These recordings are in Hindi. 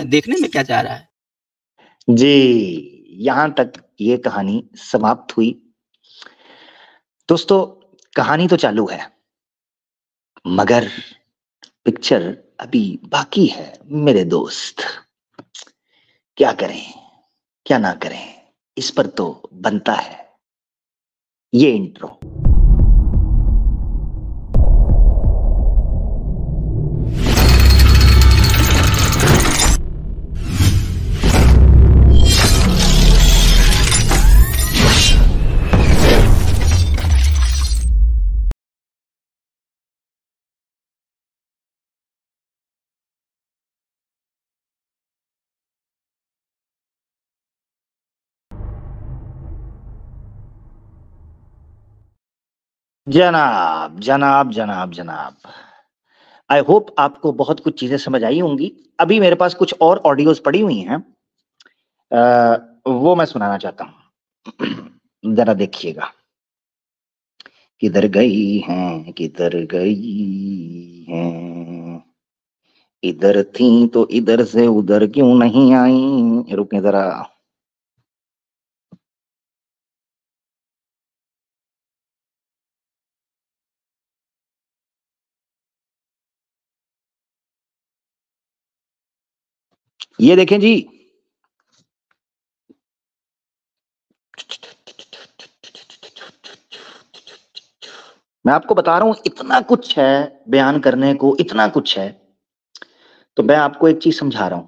देखने में क्या जा रहा है? जी, यहाँ तक ये कहानी समाप्त हुई। दोस्तों, कहानी तो चालू है, मगर पिक्चर अभी बाकी है मेरे दोस्त। क्या करें, क्या ना करें, इस पर तो बनता है ये इंट्रो। जनाब जनाब जनाब जनाब, आई होप आपको बहुत कुछ चीजें समझ आई होंगी। अभी मेरे पास कुछ और ऑडियोज पड़ी हुई हैं, वो मैं सुनाना चाहता हूँ। जरा देखिएगा। किधर गई हैं, किधर गई हैं, इधर थी तो इधर से उधर क्यों नहीं आई। रुके जरा। ये देखें जी, मैं आपको बता रहा हूं इतना कुछ है बयान करने को, इतना कुछ है। तो मैं आपको एक चीज समझा रहा हूं।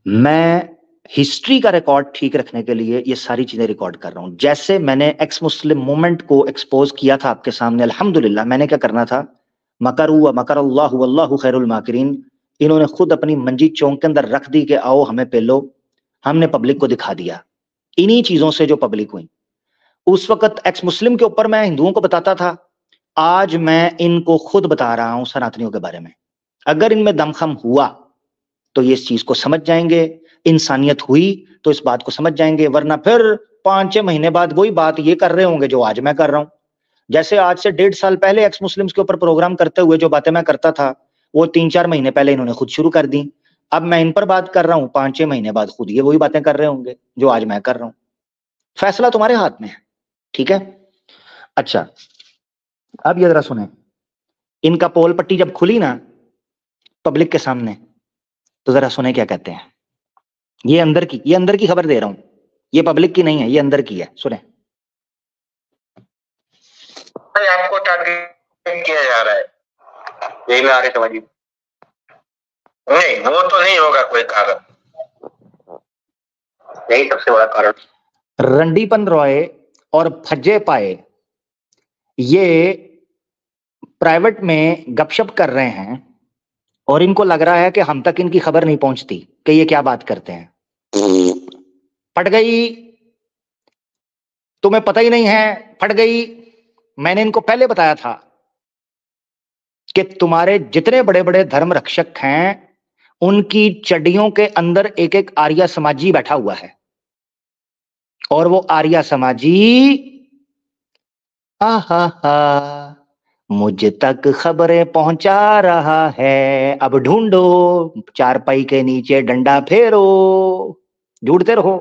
मैं हिस्ट्री का रिकॉर्ड ठीक रखने के लिए ये सारी चीजें रिकॉर्ड कर रहा हूं। जैसे मैंने एक्स मुस्लिम मूवमेंट को एक्सपोज किया था आपके सामने, अल्हम्दुलिल्लाह। मैंने क्या करना था, मकरू व मकर अल्लाहु वल्लाहु खैरुल माकिरीन। इन्होंने खुद अपनी मंजी चौक के अंदर रख दी कि आओ हमें पेलो। हमने पब्लिक को दिखा दिया। इन्हीं चीजों से जो पब्लिक हुई, उस वक्त एक्स मुस्लिम के ऊपर मैं हिंदुओं को बताता था। आज मैं इनको खुद बता रहा हूं सनातनियों के बारे में। अगर इनमें दमखम हुआ तो ये इस चीज को समझ जाएंगे, इंसानियत हुई तो इस बात को समझ जाएंगे। वरना फिर 5-6 महीने बाद वही बात ये कर रहे होंगे जो आज मैं कर रहा हूं। जैसे आज से 1.5 साल पहले एक्स मुस्लिम्स के ऊपर प्रोग्राम करते हुए जो बातें मैं करता था, वो 3-4 महीने पहले इन्होंने खुद शुरू कर दी। अब मैं इन पर बात कर रहा हूं, 5-6 महीने बाद खुद ये वही बातें कर रहे होंगे जो आज मैं कर रहा हूं। फैसला तुम्हारे हाथ में है, ठीक है? अच्छा, अब ये जरा सुने। इनका पोल पट्टी जब खुली ना पब्लिक के सामने, तो जरा सुने क्या कहते हैं। ये अंदर की खबर दे रहा हूं, ये पब्लिक की नहीं है, ये अंदर की है। सुने। आपको टारगेट किया जा रहा है, यही में आगे समझिए। नहीं, वो तो नहीं होगा कोई कारण, यही सबसे बड़ा कारण। रंडीपन रॉय और फज्जे पाए ये प्राइवेट में गपशप कर रहे हैं और इनको लग रहा है कि हम तक इनकी खबर नहीं पहुंचती कि ये क्या बात करते हैं। फट गई, तुम्हें पता ही नहीं है, फट गई। मैंने इनको पहले बताया था कि तुम्हारे जितने बड़े बड़े धर्म रक्षक हैं उनकी चड्डियों के अंदर एक एक आर्या समाजी बैठा हुआ है, और वो आर्या समाजी मुझ तक खबरें पहुंचा रहा है। अब ढूंढो, चारपाई के नीचे डंडा फेरो, ढूंढते रहो।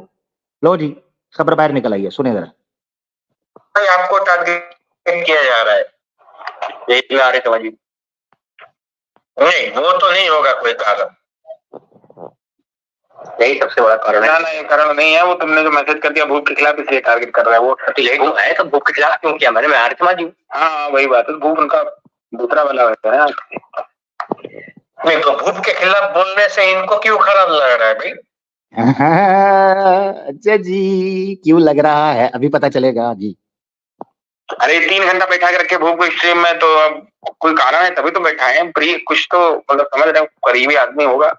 लो जी, खबर बाहर निकल आई है, सुने जरा। आपको टारगेट किया जा रहा है, यही में आगे समझिए। नहीं, वो तो नहीं होगा कोई कारण, यही सबसे बड़ा कारण है। नहीं, कारण नहीं है। वो तुमने जो मैसेज कर दिया भूख के खिलाफ, इसलिए टारगेट कर रहा है वो। लेट है तो भूख के खिलाफ क्यों किया मैंने? मैं आर्य समाजी हूँ। हाँ, वही बात है। भूख उनका दूसरा वाला होता है। नहीं तो भूख के खिलाफ बोलने से इनको क्यों खराब लग रहा है भाई? अच्छा जी, क्यों लग रहा है अभी पता चलेगा जी। अरे 3 घंटा बैठा के रखे भूख स्ट्रीम में, तो अब कोई कारण है तभी तो बैठा है। कुछ तो मतलब समझ रहे हो, करीबी आदमी होगा।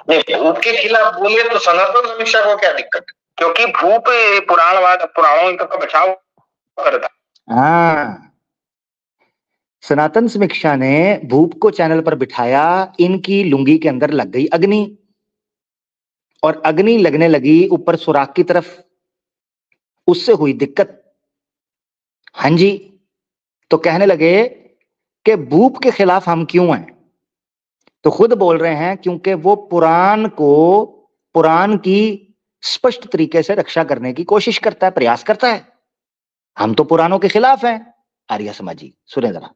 भूप के खिलाफ बोले तो सनातन समीक्षा को क्या दिक्कत? क्योंकि भूप पुराणों का बचाव करता। हाँ, सनातन समीक्षा ने भूप को चैनल पर बिठाया, इनकी लुंगी के अंदर लग गई अग्नि, और अग्नि लगने लगी ऊपर सुराख की तरफ, उससे हुई दिक्कत। हाँ जी, तो कहने लगे कि भूप के खिलाफ हम क्यों हैं। तो खुद बोल रहे हैं क्योंकि वो पुराण की स्पष्ट तरीके से रक्षा करने की कोशिश करता है, प्रयास करता है। हम तो पुराणों के खिलाफ हैं आर्य समाजी। सुने जरा।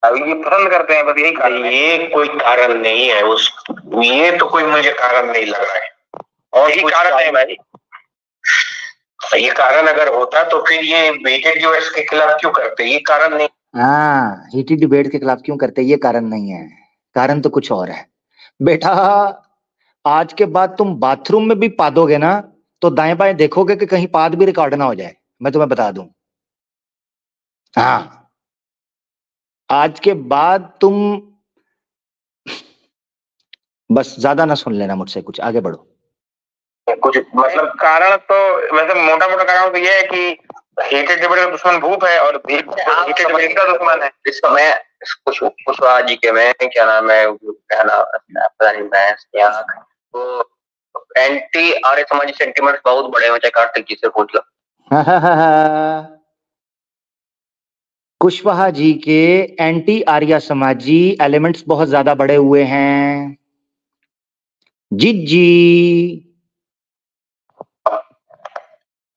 ये पसंद करते हैं, बस यही कारण है। ये कोई कारण नहीं है ये तो कोई मुझे कारण नहीं लग रहा है। और यही कारण है भाई। ये कारण अगर होता तो फिर ये हीटेड डिबेट्स के खिलाफ क्यों करते? ये कारण नहीं। हाँ, हीटेड डिबेट के खिलाफ क्यों करते? ये कारण नहीं है, कारण तो कुछ और है बेटा। आज के बाद तुम बाथरूम में भी पादोगे ना तो दाएं बाएं देखोगे कि कहीं पाद भी रिकॉर्ड ना हो जाए, मैं तुम्हें बता दूं। हाँ, आज के बाद तुम बस ज्यादा ना सुन लेना मुझसे, कुछ आगे बढ़ो। कुछ मतलब कारण तो वैसे मोटा मोटा कारण तो ये है कि हीटेड डिबेट का दुश्मन भूप है और हीटेड डिबेट का दुश्मन है। इस समय कुशवाहा जी के में क्या नाम है, पता नहीं, भैंस या तो एंटी आर्य समाजी सेंटिमेंट्स बहुत बड़े हैं, चाहे कार्तिक जी से पूछ लो। कुशवाहा जी के एंटी आर्य समाजी एलिमेंट्स बहुत ज्यादा बड़े हुए हैं जी।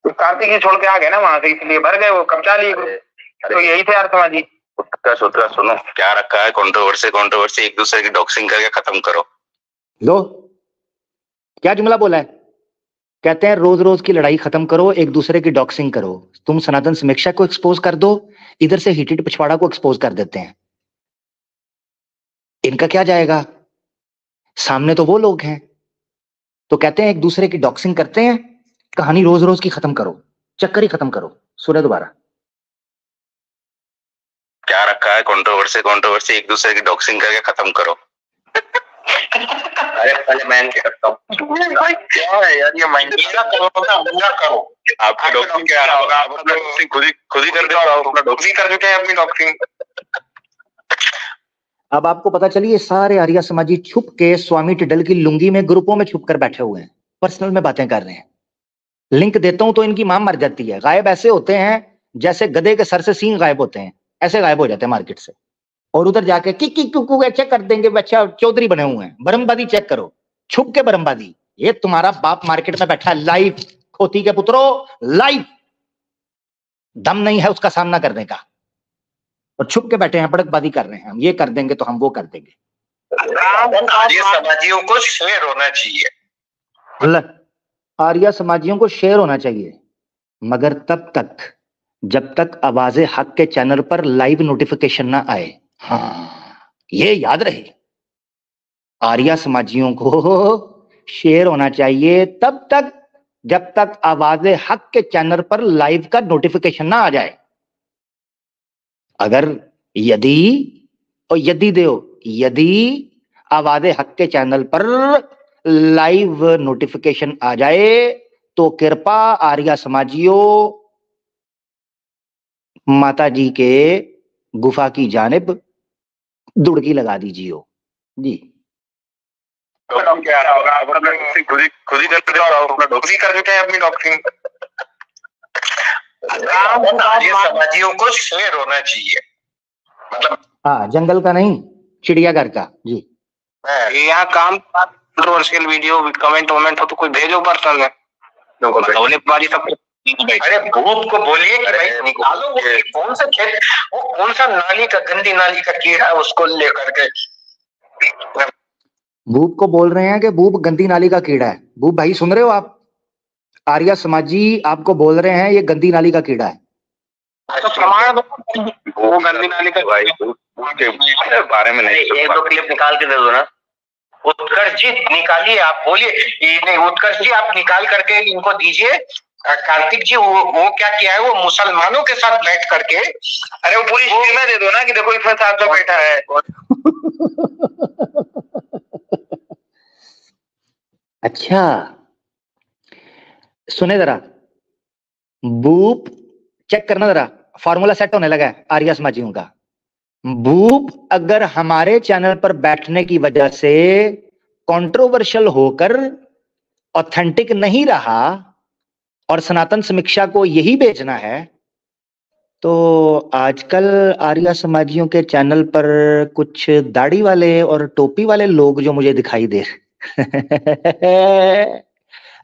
तो कार्तिक जी छोड़ के आ गए ना वहां से, इसलिए भर गए, वो कब्जा लिए। तो यही थे आर्य समाजी। उत्कर्ष सुनो, क्या रखा है कंट्रोवर्सी एक दूसरे की डॉक्सिंग करके खत्म करो। लो, क्या जुमला बोला है? कहते हैं रोज रोज की लड़ाई खत्म करो, एक दूसरे की डॉक्सिंग करो। तुम सनातन समीक्षा को एक्सपोज कर दो, इधर से हीटेड पिछवाड़ा को एक्सपोज कर देते हैं। इनका क्या जाएगा, सामने तो वो लोग हैं। तो कहते हैं एक दूसरे की डॉक्सिंग करते हैं, कहानी रोज रोज की खत्म करो, चक्कर ही खत्म करो। सुने दोबारा। क्या रखा है कंट्रोवर्सी एक दूसरे की डॉक्सिंग करके खत्म करो। अरे पहले मैं करता हूँ क्या है यार, ये मेरा करो आपकी डॉक्सिंग क्या होगा, खुद ही कर दो और अपना डॉक्सिंग कर चुके हैं अपनी डॉक्सिंग। अब आपको पता चली, ये सारे आर्य समाजी छुप के स्वामी टिडल की लुंगी में ग्रुपों में छुप कर बैठे हुए हैं, पर्सनल में बातें कर रहे हैं। लिंक देता हूं तो इनकी मां मर जाती है। गायब ऐसे होते हैं जैसे गधे के सर से सींग गायब होते हैं, ऐसे गायब हो जाते हैं मार्केट से। और उधर जाके की चेक कर देंगे, बच्चा चौधरी बने हुए हैं। बरमबादी चेक करो, छुप के बरमबादी। ये तुम्हारा बाप मार्केट में बैठा है लाइव, खोती के पुत्रो, लाइव। दम नहीं है उसका सामना करने का, और छुप के बैठे हैं, बड़कबादी कर रहे हैं, हम ये कर देंगे तो हम वो कर देंगे। आर्य समाजियों को शेयर होना चाहिए, आर्य समाजियों को शेयर होना चाहिए, मगर तब तक जब तक आवाज़े हक के चैनल पर लाइव नोटिफिकेशन ना आए। हाँ, ये याद रहे, आर्य समाजियों को शेयर होना चाहिए तब तक जब तक आवाज़े हक के चैनल पर लाइव का नोटिफिकेशन ना आ जाए। अगर यदि आवाज़े हक के चैनल पर लाइव नोटिफिकेशन आ जाए तो कृपा आर्य समाजियों माता जी के गुफा की जानिब दुड़की लगा दीजिए जी। क्या होगा, खुद ही कर चुके हैं अपनी डॉक्सिंग। आर्य समाजियों को शेयर होना चाहिए, मतलब हाँ, जंगल का नहीं, चिड़ियाघर का जी। यहाँ काम कंट्रोवर्शियल वीडियो कमेंट हो तो कोई भेजो पर्सन में। अरे भूत को बोलिए कि भाई निकालो वो कौन सा खेत, वो कौन सा नाली का, गंदी नाली का कीड़ा है, उसको लेकर के। भूप को बोल रहे हैं कि भूप गंदी नाली का कीड़ा है। भूप भाई सुन रहे हो आप? आर्य समाजी आपको बोल रहे हैं ये गंदी नाली का कीड़ा है। तो प्रमाण वो गंदी नाली का भाई के बारे में नहीं, एक दो क्लिप निकाल के दे दो ना। उत्कर्ष जी निकालिए, आप बोलिए। उत्कर्ष जी आप निकाल करके इनको दीजिए। कार्तिक जी वो क्या किया है, वो मुसलमानों के साथ बैठ करके, अरे वो पूरी स्क्रीन दे दो ना कि देखो इसमें साथ में बैठा है। अच्छा सुने जरा, बूप चेक करना जरा, फॉर्मूला सेट होने लगा है आर्य समाजियों का। बूप अगर हमारे चैनल पर बैठने की वजह से कंट्रोवर्शियल होकर ऑथेंटिक नहीं रहा और सनातन समीक्षा को यही बेचना है, तो आजकल आर्या समाजियों के चैनल पर कुछ दाढ़ी वाले और टोपी वाले लोग जो मुझे दिखाई दे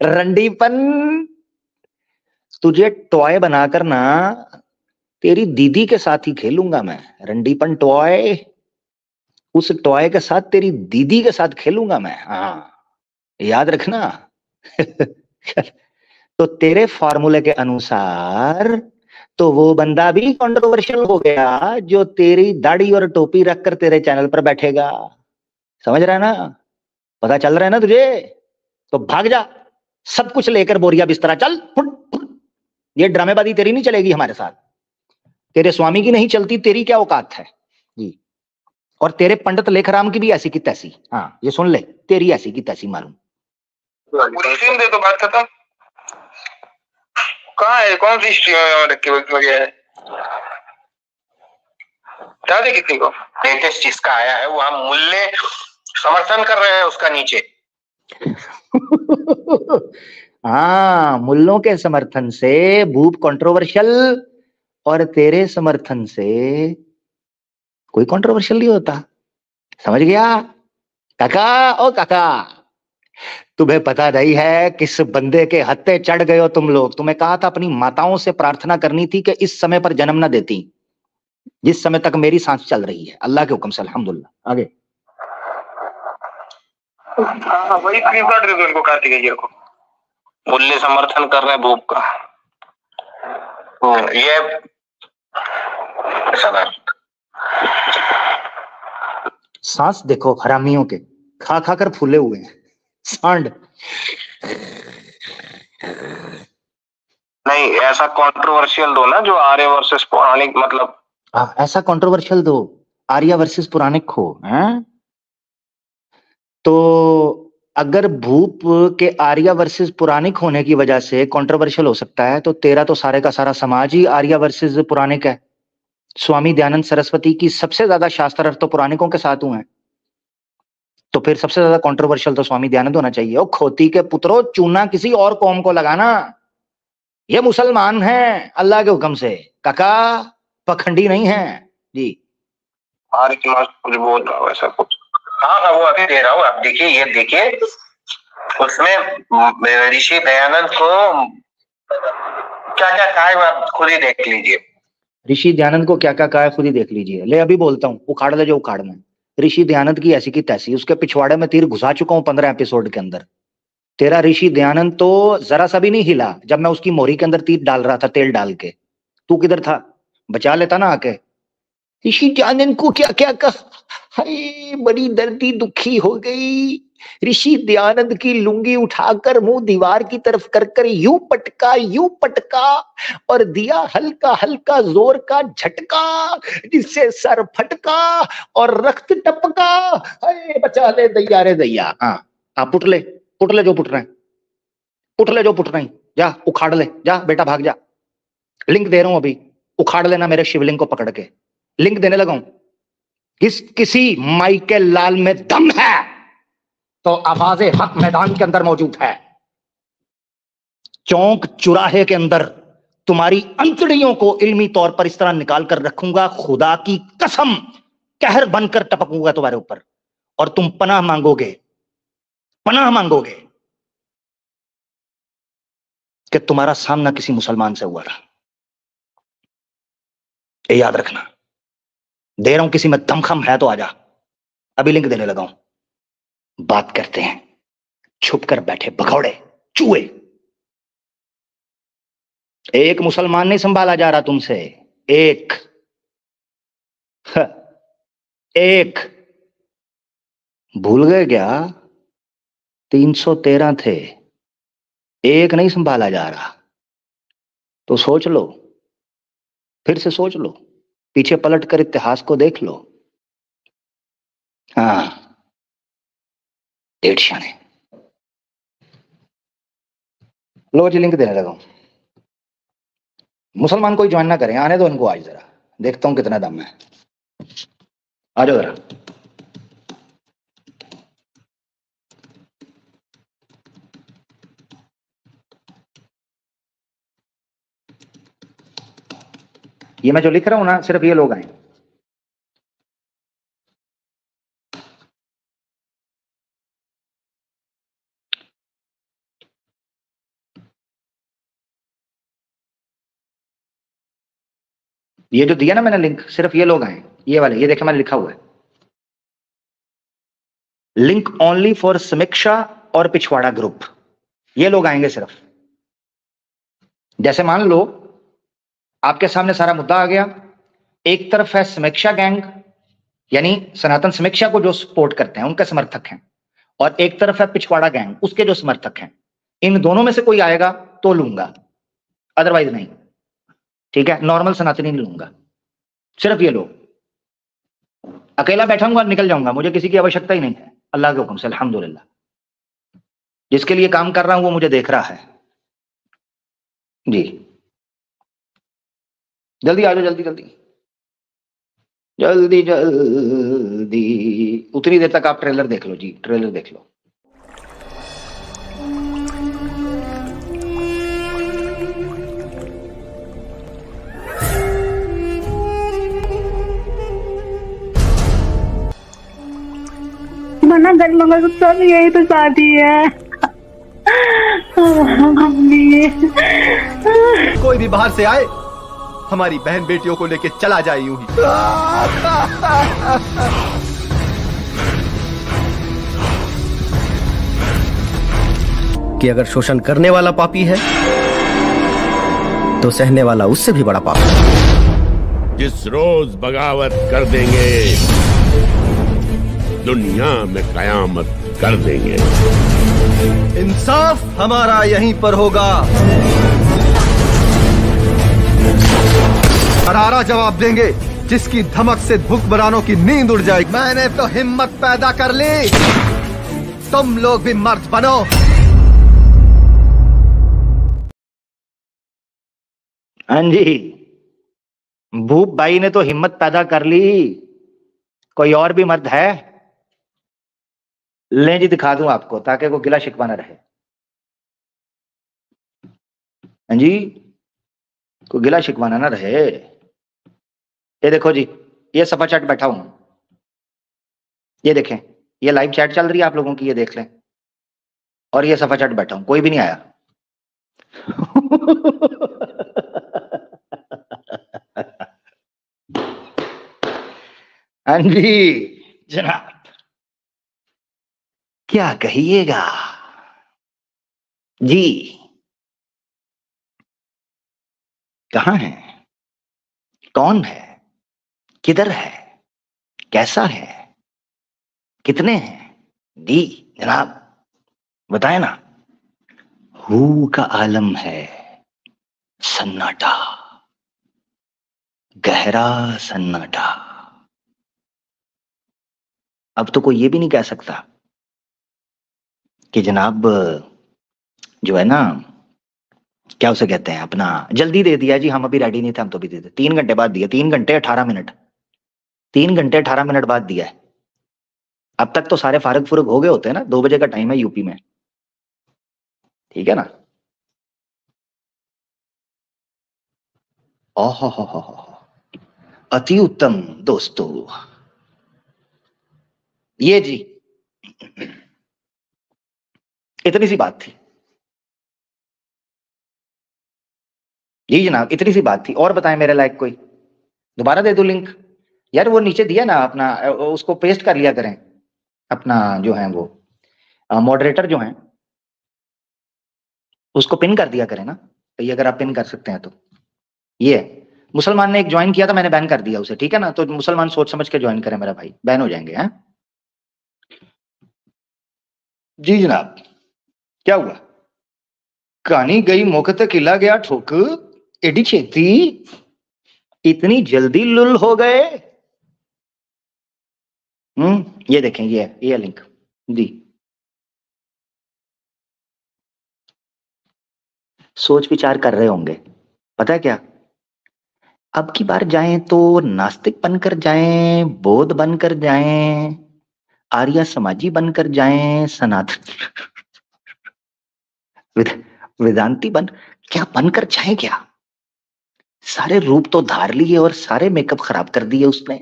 रंडीपन, तुझे टॉय बनाकर ना तेरी दीदी के साथ ही खेलूंगा मैं। रंडीपन टॉय, उस टॉय के साथ तेरी दीदी के साथ खेलूंगा मैं। हाँ, याद रखना। तो तेरे फॉर्मूले के अनुसार तो वो बंदा भी कंट्रोवर्शियल हो गया जो तेरी दाढ़ी और टोपी रखकर तेरे चैनल पर बैठेगा। समझ रहा है ना? पता चल रहा है ना तुझे? तो भाग जा, सब कुछ लेकर बोरिया बिस्तरा चल फुट फुट। ये ड्रामेबाजी तेरी नहीं चलेगी हमारे साथ। तेरे स्वामी की नहीं चलती, तेरी क्या औकात है जी। और तेरे पंडित लेखराम की भी ऐसी की तैसी। हाँ, ये सुन ले, तेरी ऐसी की तैसी मालूम। दे तो बात खत्म। कहाँ है, कौन सी हिस्ट्री रखी हुई है? क्या दे कितनी को लेटेस्ट जिसका आया है वो हम मूल्य समर्थन कर रहे हैं उसका नीचे। हाँ, मुल्लों के समर्थन से भूप कंट्रोवर्शियल, और तेरे समर्थन से कोई कंट्रोवर्शियल नहीं होता। समझ गया काका? ओ काका, तुम्हें पता नहीं है किस बंदे के हत्थे चढ़ गए हो तुम लोग। तुम्हें कहा था अपनी माताओं से प्रार्थना करनी थी कि इस समय पर जन्म ना देती, जिस समय तक मेरी सांस चल रही है। अल्लाह के हुक्म से अल्हम्दुलिल्लाह। आगे। हाँ, वही स्क्रीनशॉट दे दो इनको, कार्तिकेय को। मूल्य समर्थन कर रहे हैं भूप का। ये सांस देखो हरामियों के, खा खा कर फूले हुए हैं सांड। नहीं, ऐसा कंट्रोवर्शियल दो ना जो आर्य वर्सेस पौराणिक, मतलब ऐसा कंट्रोवर्शियल दो, आर्या वर्सेस पौराणिक हो। हैं? तो अगर भूप के आर्या वर्सेस पौराणिक होने की वजह से कंट्रोवर्शियल हो सकता है, तो तेरा तो सारे का सारा समाज ही आर्या वर्सेस पौराणिक है। स्वामी दयानंद सरस्वती की सबसे ज्यादा शास्त्र अर्थ तो पौराणिकों के साथ हुए हैं, तो फिर सबसे ज्यादा कंट्रोवर्शियल तो स्वामी दयानंद होना चाहिए। और खोती के पुत्रों, चूना किसी और कौम को लगाना, ये मुसलमान हैं अल्लाह के हुक्म से काका, पखंडी नहीं है जी। आर्य समाज कुछ बोल रहा हो ऐसा कुछ। हाँ हाँ, वो अभी दे रहा हूँ, आप देखिए, ये देखिए, उसमें ऋषि दयानंद को क्या क्या कहा है, आप खुद ही देख लीजिए। ऋषि दयानंद को क्या क्या कहा है खुद ही देख लीजिए। ले अभी बोलता हूँ, उखाड़ ले जो उखाड़ना है। ऋषि दयानंद की ऐसी की तैसी, उसके पिछवाड़े में तीर घुसा चुका हूं 15 एपिसोड के अंदर। तेरा ऋषि दयानंद तो जरा सा भी नहीं हिला जब मैं उसकी मोहरी के अंदर तीर डाल रहा था, तेल डाल के। तू किधर था? बचा लेता ना आके। ऋषि दयानंद को क्या क्या कहा, हाय बड़ी दर्दी दुखी हो गई। ऋषि दयानंद की लुंगी उठाकर मुंह दीवार की तरफ कर कर यूं पटका और दिया हल्का हल्का जोर का झटका, जिससे सर फटका और रक्त टपका। हाय बचा ले दैया रे दैया। हाँ, आप पुट ले जो पुट रहे हैं, पुट ले जो पुट रहे हैं। जा उखाड़ ले, जा बेटा भाग जा। लिंक दे रहा हूं अभी, उखाड़ लेना मेरे शिवलिंग को पकड़ के। लिंक देने लगा हूं। किसी माइकल लाल में दम है तो आवाज़े हक मैदान के अंदर मौजूद है। चौक चुराहे के अंदर तुम्हारी अंतड़ियों को इल्मी तौर पर इस तरह निकाल कर रखूंगा, खुदा की कसम, कहर बनकर टपकूंगा तुम्हारे ऊपर, और तुम पनाह मांगोगे, पनाह मांगोगे कि तुम्हारा सामना किसी मुसलमान से हुआ था। ये याद रखना। दे रहा हूं, किसी में दमखम है तो आजा। अभी लिंक देने लगा हूं। बात करते हैं। छुप कर बैठे भगौड़े चूहे। एक मुसलमान नहीं संभाला जा रहा तुमसे, एक एक। भूल गए क्या? 313 थे, एक नहीं संभाला जा रहा। तो सोच लो, फिर से सोच लो, पीछे पलट कर इतिहास को देख लो। हाँ, डेढ़ शाने। लो जी, लिंक देने लगा हूं। मुसलमान कोई ज्वाइन ना करें, आने दो इनको आज, जरा देखता हूं कितना दम है। आ जाओ जरा। ये मैं जो लिख रहा हूं ना, सिर्फ ये लोग आए। ये जो दिया ना मैंने लिंक, सिर्फ ये लोग आए, ये वाले, ये देखे मैंने लिखा हुआ है, लिंक ओनली फॉर समीक्षा और पिछवाड़ा ग्रुप। ये लोग आएंगे सिर्फ। जैसे मान लो आपके सामने सारा मुद्दा आ गया, एक तरफ है समीक्षा गैंग, यानी सनातन समीक्षा को जो सपोर्ट करते हैं उनके समर्थक हैं, और एक तरफ है पिछवाड़ा गैंग, उसके जो समर्थक हैं। इन दोनों में से कोई आएगा तो लूंगा, अदरवाइज नहीं। ठीक है, नॉर्मल सनातनी नहीं लूंगा, सिर्फ ये लोग। अकेला बैठाऊंगा और निकल जाऊंगा, मुझे किसी की आवश्यकता ही नहीं है, अल्लाह के हुक्म से अल्हम्दुलिल्लाह। जिसके लिए काम कर रहा हूं वो मुझे देख रहा है। जी जल्दी आ जाओ, जल्दी जल्दी जल्दी जल्दी। उतनी देर तक आप ट्रेलर देख लो जी, ट्रेलर देख लो। मना कर मंगलसूत्र यही तो शादी है। कोई भी बाहर से आए, हमारी बहन बेटियों को लेके चला जाए यूं ही। कि अगर शोषण करने वाला पापी है तो सहने वाला उससे भी बड़ा पापी। जिस रोज बगावत कर देंगे, दुनिया में कयामत कर देंगे। इंसाफ हमारा यहीं पर होगा। करारा जवाब देंगे, जिसकी धमक से हुक्मरानों की नींद उड़ जाएगी। मैंने तो हिम्मत पैदा कर ली, तुम लोग भी मर्द बनो। हाँ जी, भूप भाई ने तो हिम्मत पैदा कर ली, कोई और भी मर्द है? ले जी दिखा दूं आपको, ताकि को गिला शिकवा न रहे। हाँ जी, कोई गिला शिकवाना ना रहे। ये देखो जी, ये सफा चैट बैठा हूं, ये देखें, ये लाइव चैट चल रही है आप लोगों की, ये देख लें। और ये सफा चैट बैठा हूं, कोई भी नहीं आया। हाँ जी जनाब, क्या कहिएगा जी? कहां है, कौन है, किधर है, कैसा है, कितने हैं? जी जनाब बताए ना। हू का आलम है सन्नाटा, गहरा सन्नाटा। अब तो कोई ये भी नहीं कह सकता कि जनाब जो है ना, क्या उसे कहते हैं, अपना जल्दी दे दिया जी, हम अभी रेडी नहीं थे, हम तो भी दे दे। 3 घंटे बाद दिया, 3 घंटे 18 मिनट, 3 घंटे 18 मिनट बाद दिया है। अब तक तो सारे फारग फुरग हो गए होते हैं ना, 2 बजे का टाइम है यूपी में, ठीक है ना? ओहो, अति उत्तम दोस्तों। ये जी इतनी सी बात थी जी जनाब, इतनी सी बात थी। और बताएं मेरे लायक कोई? दोबारा दे दो लिंक यार, वो नीचे दिया ना अपना, उसको पेस्ट कर लिया करें अपना, जो है वो मॉडरेटर जो हैं उसको पिन कर दिया करें ना, तो ये अगर आप पिन कर सकते हैं तो। ये मुसलमान ने एक ज्वाइन किया था, मैंने बैन कर दिया उसे, ठीक है ना? तो मुसलमान सोच समझ के ज्वाइन करें मेरा भाई, बैन हो जाएंगे हैं। जी जनाब, क्या हुआ? कहानी गई मुख ते किला गया ठोक, एडी छेती, इतनी जल्दी लुल हो गए? ये देखें, ये लिंक जी। सोच विचार कर रहे होंगे, पता है क्या, अब की बार जाएं तो नास्तिक बनकर जाएं, बौद्ध बनकर जाएं, आर्य समाजी बनकर जाएं, सनातन वेदांती बन, क्या बनकर जाएं क्या? सारे रूप तो धार लिए और सारे मेकअप खराब कर दिए उसने।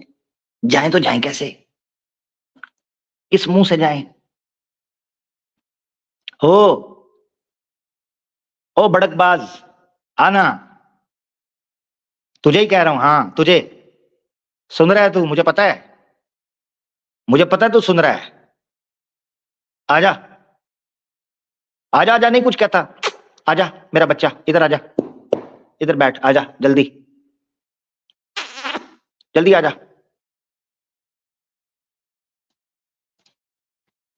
जाए तो जाए कैसे, किस मुंह से जाए? हो ओ बड़कबाज, आना, तुझे ही कह रहा हूं। हाँ तुझे सुन रहा है तू? मुझे पता है, मुझे पता है तू सुन रहा है। आजा आजा, आजा, नहीं कुछ कहता। आजा मेरा बच्चा, इधर आजा, इधर बैठ, आजा जल्दी, जल्दी आजा।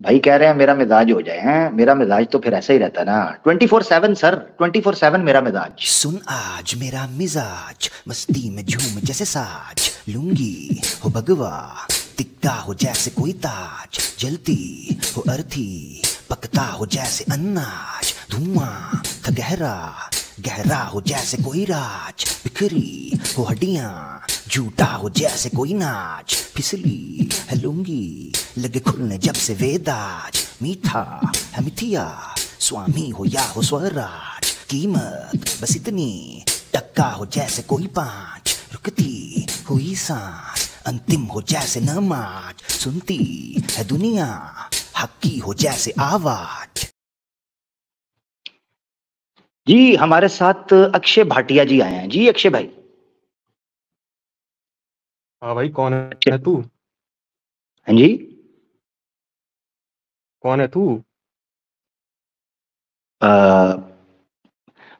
भाई कह रहे हैं मेरा मिजाज हो जाए। हैं मेरा मिजाज तो फिर ऐसा ही रहता है ना, 24/7 सर, 24/7 मेरा मिजाज। सुन आज मेरा मिजाज मस्ती में झूम जैसे साज, लूंगी हो भगवा दिखता हो जैसे कोई ताज, जलती हो अर्थी पकता हो जैसे अनाज, धुआं था गहरा गहरा हो जैसे कोई राज, बिखरी हो हड्डियां झूठा हो जैसे कोई नाच, फिसली है लूंगी लगे खुलने जब से वेदाज, मीठा है मिथिया स्वामी हो या हो स्वराज, कीमत बस इतनी टक्का हो जैसे कोई पांच, रुकती हुई सांस अंतिम हो जैसे नमाज, सुनती है दुनिया हक्की हो जैसे आवाज। जी हमारे साथ अक्षय भाटिया जी आए हैं। जी अक्षय भाई। हाँ भाई, कौन है तू? हाँ जी, कौन है तू?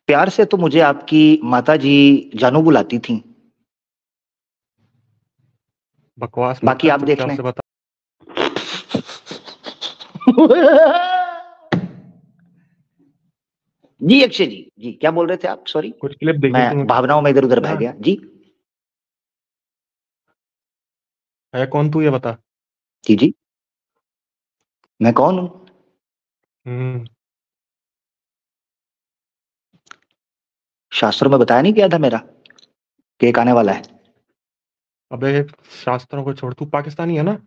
प्यार से तो मुझे आपकी माता जी जानू बुलाती थी। बकवास मत बाकी कर, आप देख चुपचाप लें। से बता। जी अक्षय जी, जी क्या बोल रहे थे आप? सॉरी, कुछ क्लिप देखी मैं तूने? भावनाओं में इधर उधर बह गया। जी है कौन तू, ये बता। जी जी, मैं कौन हूं? हम्म। शास्त्रों में बताया नहीं गया था मेरा कि एक आने वाला है। अबे शास्त्रों को छोड़, तू पाकिस्तानी है ना?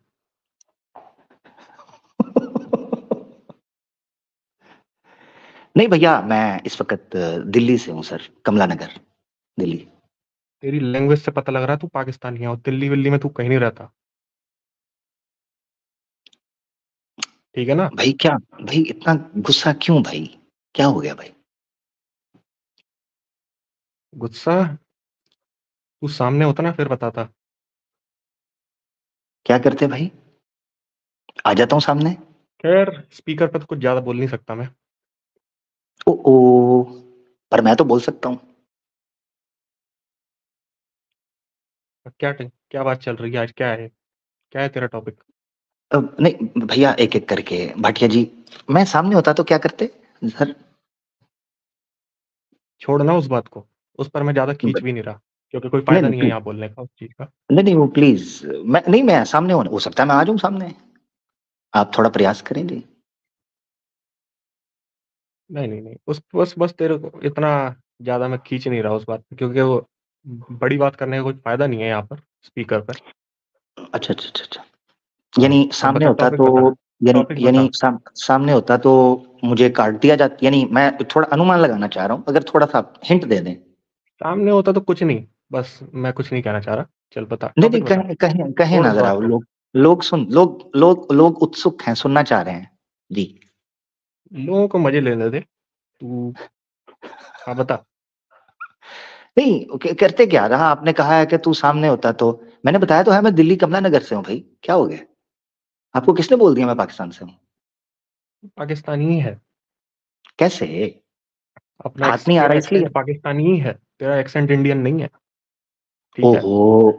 नहीं भैया, मैं इस वक्त दिल्ली से हूं सर, कमला नगर, दिल्ली। तेरी लैंग्वेज से पता लग रहा है तू पाकिस्तानी है, और दिल्ली विल्ली में तू कहीं नहीं रहता, ठीक है ना? भाई क्या भाई, इतना गुस्सा क्यों भाई? क्या हो गया भाई? गुस्सा? तू सामने होता ना फिर बताता। क्या करते भाई? आ जाता हूं सामने। खैर, स्पीकर पे तो कुछ ज्यादा बोल नहीं सकता मैं। ओ पर मैं तो बोल सकता हूं। क्या क्या बात चल रही है आज? क्या है तेरा टॉपिक? नहीं भैया, एक एक करके। भाटिया जी, मैं सामने होता तो क्या करते सर? छोड़ ना उस बात को, उस पर मैं ज्यादा खींच भी नहीं रहा, क्योंकि कोई फायदा नहीं है नहीं यहाँ बोलने का उस चीज का। नहीं वो प्लीज, मैं सामने हो सकता है मैं आ जाऊं सामने, आप थोड़ा प्रयास करेंगे। नहीं नहीं नहीं, उस बस बस तेरे को इतना ज्यादा मैं खींच नहीं रहा उस बात पे, क्योंकि वो बड़ी बात करने का कोई फायदा नहीं है यहाँ पर स्पीकर पर। अच्छा अच्छा अच्छा अच्छा, हाँ, यानी अब सामने बता, होता टॉपिक तो, बता। यानी टॉपिक यानी बता। सामने होता तो मुझे काट दिया जाता, यानी मैं थोड़ा अनुमान लगाना चाह रहा हूँ, अगर थोड़ा सा हिंट दे दें। सामने होता तो कुछ नहीं, बस मैं कुछ नहीं कहना चाह रहा। चल बता, नहीं नहीं, टॉपिक बता। कहें कहें कहें छोड़ ना इस जरा, बात को। लोग उत्सुक हैं, सुनना चाह रहे हैं जी। लोगों को मजे लेने दे तू। हाँ बता। नहीं करते क्या रहा? आपने कहा है कि तू सामने होता तो, मैंने बताया तो है मैं दिल्ली कमला नगर से हूँ भाई, क्या हो गया? आपको किसने बोल दिया मैं पाकिस्तान से हूँ? पाकिस्तानी ही है। कैसे? अपना हाथ नहीं आ तेरा रहा इसलिए? एक्सेंट पाकिस्तानी ही है, तेरा एक्सेंट इंडियन नहीं है, ठीक है? ओहो,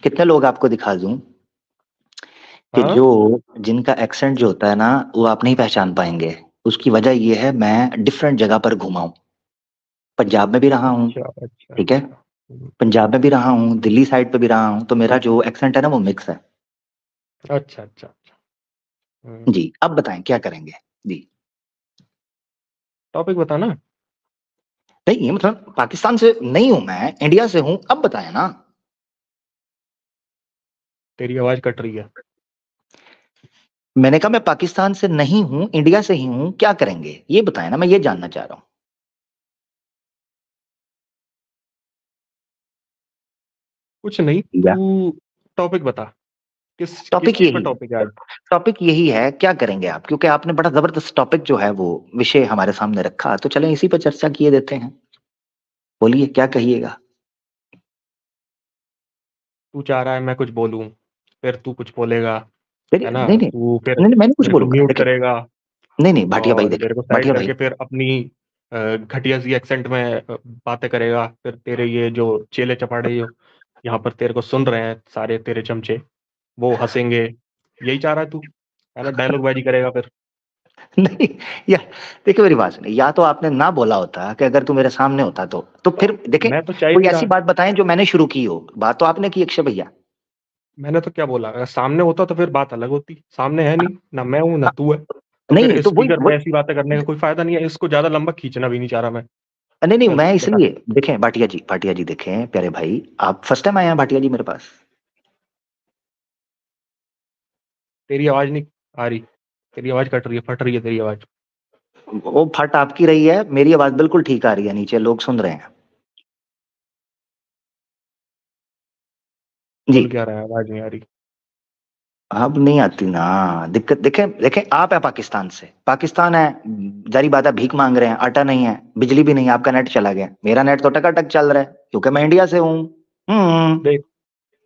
कितने लोग आपको दिखा दूं कि हाँ। जो जिनका एक्सेंट जो होता है ना, वो आप नहीं पहचान पाएंगे। उसकी वजह ये है, मैं डिफरेंट जगह पर घुमा हूं। पंजाब में भी रहा हूँ, अच्छा अच्छा ठीक है, अच्छा। पंजाब में भी रहा हूँ, दिल्ली साइड पे भी रहा हूँ, तो मेरा जो एक्सेंट है ना वो मिक्स है। अच्छा अच्छा अच्छा। हम्म। जी अब बताएं क्या करेंगे? जी टॉपिक बता ना। नहीं, मतलब पाकिस्तान से नहीं हूं मैं, इंडिया से हूं, अब बताएं ना। तेरी आवाज कट रही है। मैंने कहा मैं पाकिस्तान से नहीं हूं, इंडिया से ही हूं, क्या करेंगे ये बताएं ना, मैं ये जानना चाह रहा हूं। कुछ नहीं, या तू टॉपिक बता, किस टॉपिक चीज पर यही टॉपिक है आज? टॉपिक यही है, क्या करेंगे आप, क्योंकि आपने बड़ा जबरदस्त टॉपिक जो है वो विषय हमारे सामने रखा, तो चलें इसी पर चर्चा किए देते हैं। बोलिए क्या कहिएगा। तू चाह रहा है मैं कुछ बोलूं, फिर तू कुछ बोलेगा, देखिए है ना? नहीं नहीं तू फिर नहीं नहीं, मैं नहीं कुछ मेरे को बोलूंगा, म्यूट देखिए करेगा नहीं नहीं भाटिया भाई, और देखिए मेरे को साइड भाटिया भाई, करके फिर अपनी घटिया सी एक्सेंट में बातें करेगा। फिर तेरे ये जो चेले चपाटे जो यहाँ पर तेरे को सुन रहे हैं, सारे तेरे चमचे, वो हंसेंगे। यही चाह रहा है तू, है ना? डायलॉग बाजी करेगा फिर। नहीं, या देखिए मेरी बात सुनिए, या तो आपने ना बोला होता कि अगर तू मेरे सामने होता तो फिर देखें मैं तो चाह ही कोई नहीं ऐसी रहा। बात बताएं जो मैंने शुरू की हो। बात तो आपने की अक्षय भैया। मैंने तो क्या बोला? अगर सामने होता तो फिर बात अलग होती। सामने है नहीं, ना मैं हूँ ना तू है, तो फिर नहीं तो वही स्पीकर में वही ऐसी बातें करने का कोई फायदा नहीं है। इसको ज्यादा लंबा खींचना भी नहीं चाह रहा मैं। नहीं नहीं, चल मैं बता। इसलिए देखें भाटिया जी देखें प्यारे भाई, आप फर्स्ट टाइम आए हैं भाटिया जी मेरे पास। तेरी आवाज नहीं आ रही, तेरी आवाज कट रही है, फट रही है तेरी आवाज। वो फट आपकी रही है, मेरी आवाज बिल्कुल ठीक आ रही है, नीचे लोग सुन रहे हैं जी। बोल क्या रहा है? आवाज नहीं आ रही। अब नहीं आती ना, दिक्कत देखें देखें, आप है पाकिस्तान से, पाकिस्तान है, जारी बात है, भीख मांग रहे हैं, आटा नहीं है, बिजली भी नहीं है, आपका नेट चला गया, मेरा नेट तो टकाटक चल रहा है क्योंकि मैं इंडिया से हूँ। देख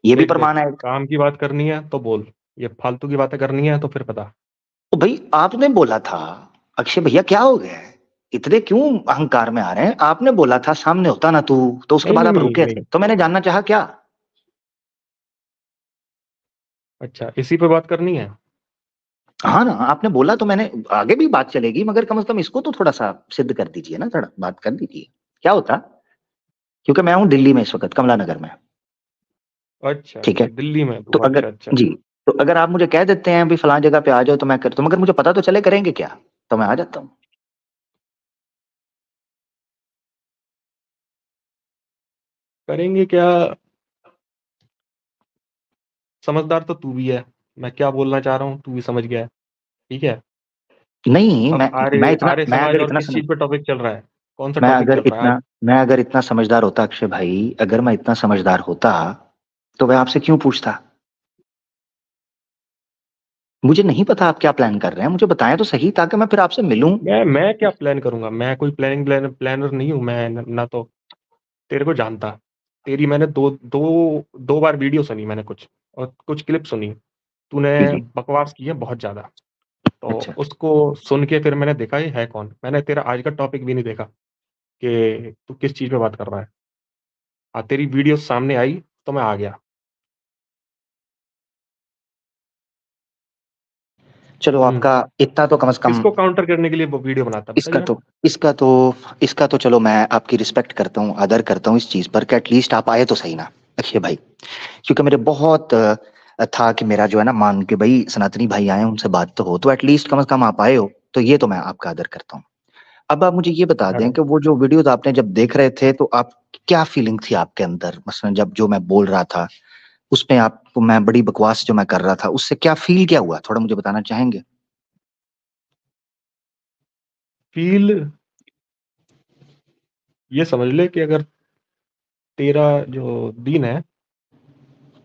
ये भी देख देख, प्रमाण है। काम की बात करनी है तो बोल, ये फालतू की बातें करनी है तो फिर बता। तो भाई आपने बोला था, अक्षय भैया क्या हो गया है, इतने क्यों अहंकार में आ रहे हैं, आपने बोला था सामने होता ना तू, तो उसके नहीं बाद नहीं आप नहीं रुके थे, नहीं। तो मैंने जानना चाहा क्या। अच्छा, इसी पे बात करनी है? हाँ ना, आपने बोला तो मैंने, आगे भी बात चलेगी मगर कम से कम इसको तो थोड़ा सा सिद्ध कर दीजिए ना, थोड़ा बात कर दीजिए क्या होता, क्योंकि मैं हूँ दिल्ली में इस वक्त, कमला नगर में। अच्छा ठीक है, अच्छा, दिल्ली में तो तू? अगर अच्छा अच्छा। जी, तो अगर आप मुझे कह देते हैं भी फलां जगह पे आ जाओ तो मैं कर, तो मगर मुझे पता तो चले करेंगे क्या, तो मैं आ जाता हूँ। करेंगे क्या? समझदार तो तू भी है, मैं क्या बोलना चाह रहा हूँ तू भी समझ गया है, ठीक है? नहीं, अब आर्य आर्य मैं समाज अगर और इतना किस समझ चीज पे टॉपिक चल रहा है? कौन सा मैं टॉपिक अगर चल रहा है आज? इतना मैं अगर इतना समझदार होता अक्षय भाई, अगर मैं इतना समझदार होता तो मैं आपसे क्यों पूछता। मुझे नहीं पता आप क्या प्लान कर रहे हैं, मुझे बताएं तो सही ताकि मैं फिर आपसे मिलूं। मैं क्या प्लान करूंगा? मैं कोई प्लानर नहीं हूँ मैं, ना तो तेरे को जानता। तेरी मैंने दो बार वीडियो सुनी मैंने, कुछ और कुछ क्लिप सुनी। तूने जी जी। बकवास की है बहुत ज्यादा, तो अच्छा, उसको सुन के फिर मैंने देखा ये है कौन। मैंने तेरा आज का टॉपिक भी नहीं देखा कि तू किस चीज पे बात कर रहा है। हाँ, तेरी वीडियो सामने आई तो मैं आ गया। चलो हम्म। आपका इतना तो कम से कम, किसको काउंटर करने के लिए वो वीडियो बनाता है बता इसका जरा। तो इसका तो इसका तो चलो मैं आपकी रिस्पेक्ट करता हूँ, आदर करता हूँ इस चीज पर कि एटलीस्ट आप आए तो सही ना अक्षय भाई, क्योंकि मेरे बहुत था कि मेरा जो है ना मान के भाई सनातनी भाई आए उनसे बात तो हो, तो एटलीस्ट कम से कम आप आए हो, तो ये तो मैं आपका आदर करता हूँ। अब आप मुझे ये बता दें हाँ, कि वो जो वीडियोस आपने जब देख रहे थे तो आप, क्या फीलिंग थी आपके अंदर, मसलन जब जो मैं बोल रहा था उसमें आपको, मैं बड़ी बकवास जो मैं कर रहा था उससे क्या फील क्या हुआ, थोड़ा मुझे बताना चाहेंगे। फील ये समझ ले कि अगर तेरा जो दीन है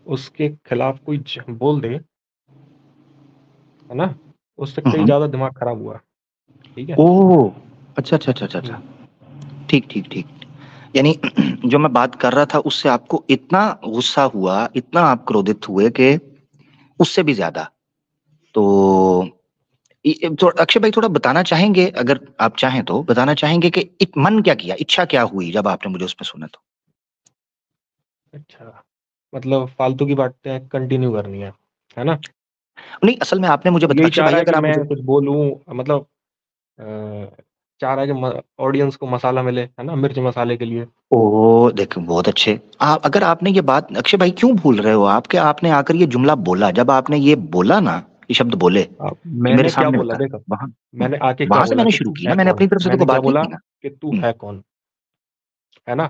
उसके खिलाफ कोई बोल दे, है ना, उससे कहीं हम्म। ज्यादा दिमाग खराब हुआ। ठीक है। ओह, अच्छा अच्छा अच्छा अच्छा हम्म। अच्छा, ठीक ठीक ठीक, यानी जो मैं बात कर रहा था उससे आपको इतना गुस्सा हुआ, इतना आप क्रोधित हुए कि उससे भी ज्यादा, तो तो अक्षय भाई थोड़ा बताना चाहेंगे, अगर आप चाहें तो बताना चाहेंगे कि मन क्या किया, इच्छा क्या हुई जब आपने मुझे उस पर सुना तो। अच्छा, मतलब फालतू की बातें कंटिन्यू करनी है ना? नहीं, असल में आपने मुझे तो बता, यही अक्षय चाह भाई रहा है अगर कि आप मैं मुझे, कुछ बोलूं, मतलब चाह रहा है कि ऑडियंस को मसाला मिले, है ना, मिर्च मसाले के लिए। ओ देखो बहुत अच्छे, आप अगर आपने ये बात अक्षय भाई क्यों भूल रहे हो आप, कि आपने आकर ये जुमला बोला, जब आपने ये बोला ना, ये शब्द बोले कि मेरे मैंने क्या सामने बोला होता, देखो, वहां मैंने आके क्या वहां से बोला मैंने कि शुरू तू की ना, है मैंने कौन? अपनी तरफ से तो मैंने कोई क्या बात नहीं बोला की ना। कि तू हम्म, है कौन, है ना?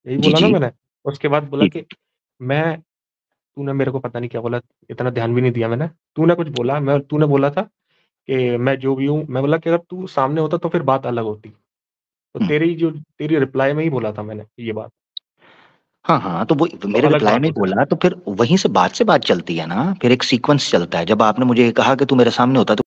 यही जी बोला ना जी मैंने। उसके बाद बोला जी। कि मैं, तूने मेरे को पता नहीं क्या बोला, इतना ध्यान भी नहीं दिया मैंने। तूने कुछ बोला, मैं, तूने बोला था कि मैं जो भी हूँ, मैं बोला कि अगर तू सामने होता तो फिर बात अलग होती। तो हम्म, तेरी रिप्लाई में ही बोला था मैंने ये बात। हाँ हाँ, तो वो मेरे अलग रिप्लाई बात में होती है। बोला, तो फिर वहीं से बात चलती है ना, फिर एक सीक्वेंस चलता है। जब आपने मुझे ये कहा कि तू मेरे सामने होता तो